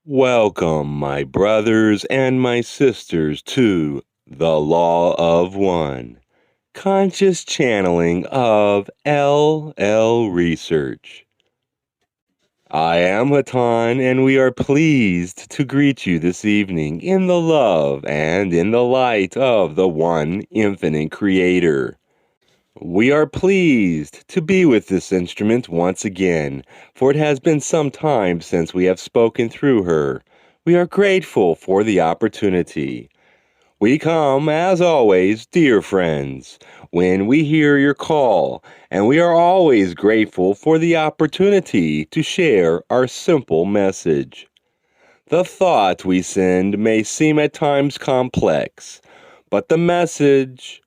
Welcome, my brothers and my sisters, to the Law of One, conscious channeling of LL Research. I am Hatonn, and we are pleased to greet you this evening in the love and in the light of the One Infinite Creator. We are pleased to be with this instrument once again, for it has been some time since we have spoken through her. We are grateful for the opportunity. We come, as always, dear friends, when we hear your call, and we are always grateful for the opportunity to share our simple message. The thought we send may seem at times complex, but the message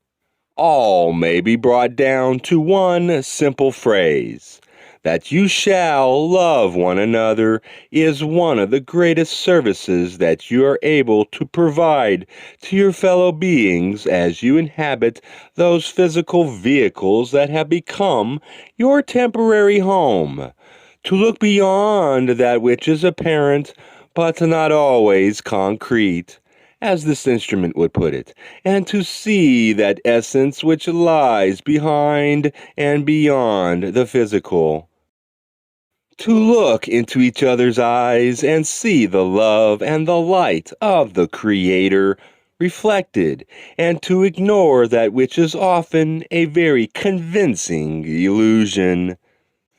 all may be brought down to one simple phrase: that you shall love one another is one of the greatest services that you are able to provide to your fellow beings as you inhabit those physical vehicles that have become your temporary home. To look beyond that which is apparent, but not always concrete, as this instrument would put it, and to see that essence which lies behind and beyond the physical. To look into each other's eyes and see the love and the light of the Creator reflected, and to ignore that which is often a very convincing illusion.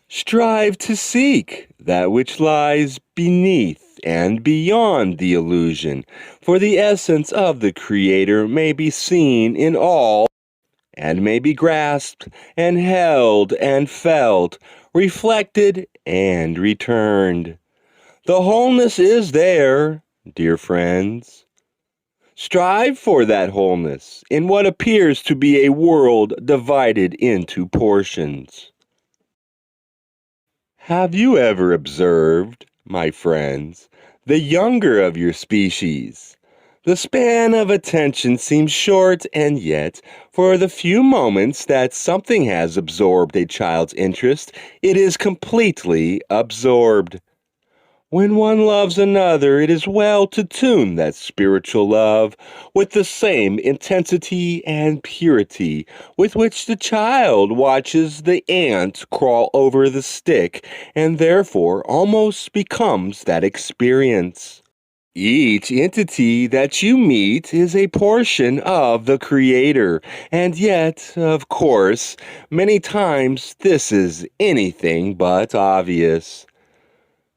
Strive to seek that which lies beneath and beyond the illusion, for the essence of the Creator may be seen in all, and may be grasped and held and felt, reflected and returned. The wholeness is there, dear friends. Strive for that wholeness in what appears to be a world divided into portions. Have you ever observed, my friends, the younger of your species? The span of attention seems short, and yet, for the few moments that something has absorbed a child's interest, it is completely absorbed. When one loves another, it is well to tune that spiritual love with the same intensity and purity with which the child watches the ant crawl over the stick, and therefore almost becomes that experience. Each entity that you meet is a portion of the Creator, and yet, of course, many times this is anything but obvious.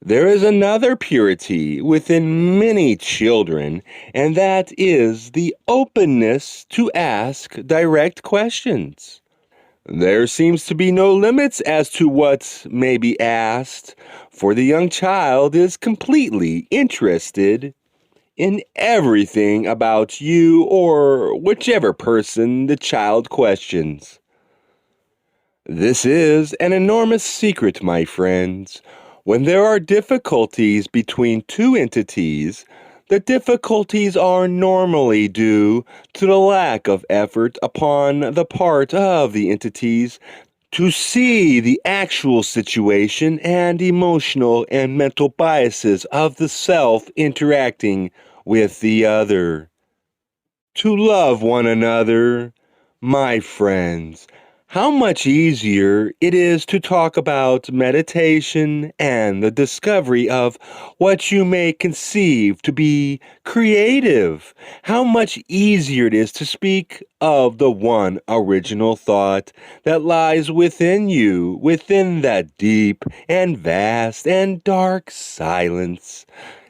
There is another purity within many children, and that is the openness to ask direct questions. There seems to be no limits as to what may be asked, for the young child is completely interested in everything about you or whichever person the child questions. This is an enormous secret, my friends. When there are difficulties between two entities, the difficulties are normally due to the lack of effort upon the part of the entities to see the actual situation and emotional and mental biases of the self interacting with the other. To love one another, my friends, how much easier it is to talk about meditation and the discovery of what you may conceive to be creative. How much easier it is to speak of the one original thought that lies within you, within that deep and vast and dark silence.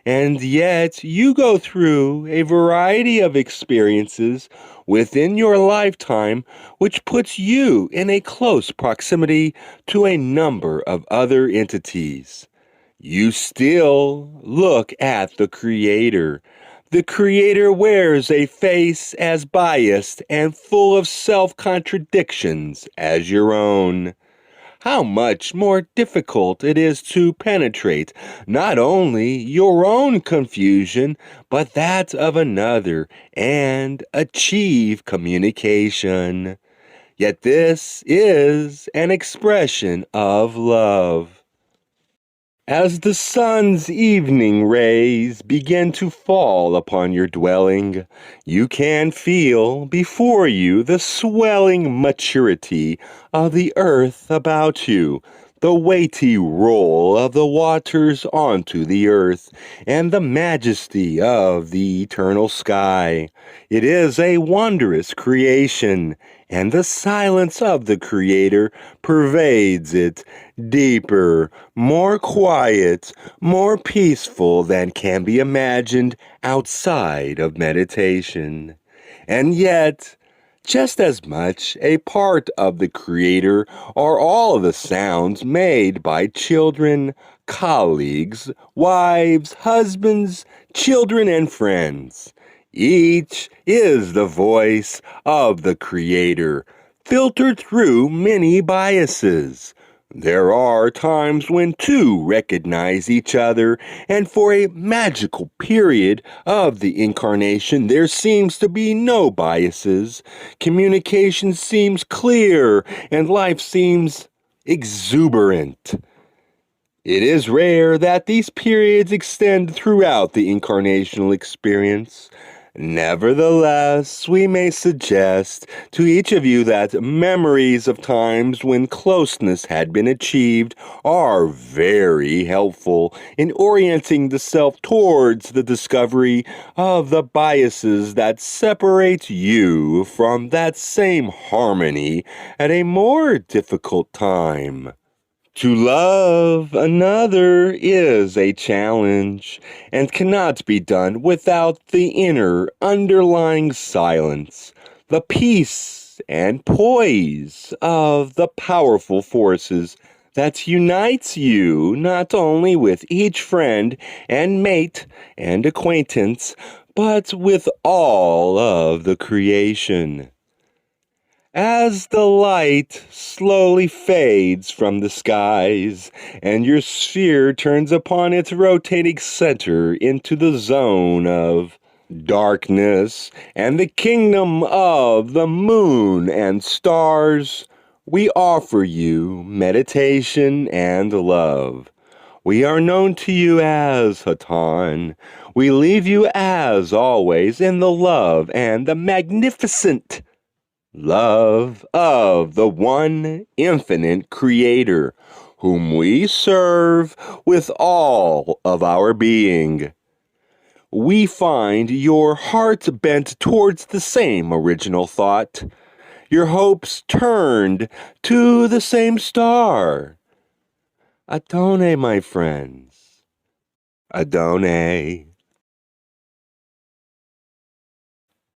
And yet you go through a variety of experiences within your lifetime which puts you in a close proximity to a number of other entities. You still look at the Creator. The Creator wears a face as biased and full of self-contradictions as your own. How much more difficult it is to penetrate not only your own confusion, but that of another, and achieve communication. Yet this is an expression of love. As the sun's evening rays begin to fall upon your dwelling, you can feel before you the swelling maturity of the earth about you, the weighty roll of the waters onto the earth, and the majesty of the eternal sky. It is a wondrous creation, and the silence of the Creator pervades it, deeper, more quiet, more peaceful than can be imagined outside of meditation. And yet, just as much a part of the Creator are all the sounds made by children, colleagues, wives, husbands, children, and friends. Each is the voice of the Creator, filtered through many biases. There are times when two recognize each other, and for a magical period of the incarnation, there seems to be no biases. Communication seems clear, and life seems exuberant. It is rare that these periods extend throughout the incarnational experience. Nevertheless, we may suggest to each of you that memories of times when closeness had been achieved are very helpful in orienting the self towards the discovery of the biases that separate you from that same harmony at a more difficult time. To love another is a challenge and cannot be done without the inner underlying silence, the peace and poise of the powerful forces that unites you not only with each friend and mate and acquaintance, but with all of the creation. As the light slowly fades from the skies, and your sphere turns upon its rotating center into the zone of darkness and the kingdom of the moon and stars, we offer you meditation and love. We are known to you as Hatonn. We leave you as always in the love and the magnificent love of the one infinite Creator, whom we serve with all of our being. We find your heart bent towards the same original thought, your hopes turned to the same star. Adone, my friends. Adone.